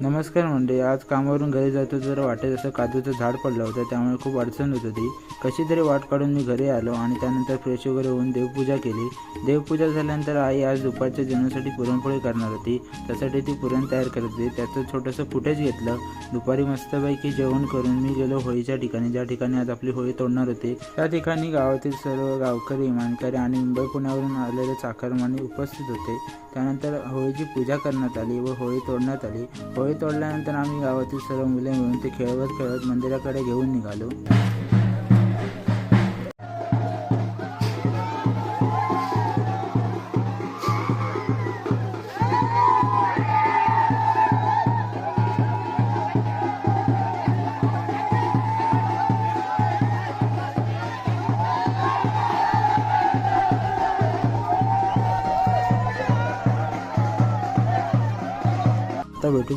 नमस्कार मंडळी, आज कामावरून घरी जातो तर वाटेत असं काजूचं झाड पडलं होतं, त्यामुळे खूप अडचण होत होती. कशी तरी वाट काढून मी घरी आलो आणि त्यानंतर फ्रेश वगैरे होऊन देवपूजा केली. देवपूजा झाल्यानंतर आई आज दुपारच्या जेवणासाठी पुरणपोळी करणार होती. त्यासाठी ती पुरण तयार करत होती. त्याचं छोटंसं फुटेज घेतलं. दुपारी मस्तपैकी जेवण करून मी गेलो होळीच्या ठिकाणी, ज्या ठिकाणी आज आपली होळी तोडणार होती. त्या ठिकाणी गावातील सर्व गावकरी, मानकरी आणि मुंबई पुण्यावरून आलेले चाकरमानी उपस्थित होते. त्यानंतर होळीची पूजा करण्यात आली व होळी तोडण्यात आली. होळी तोडल्यानंतर आम्ही गावातील सर्व मुले मिळून ते खेळत मंदिराकडे घेऊन निघालो. आता भेटू.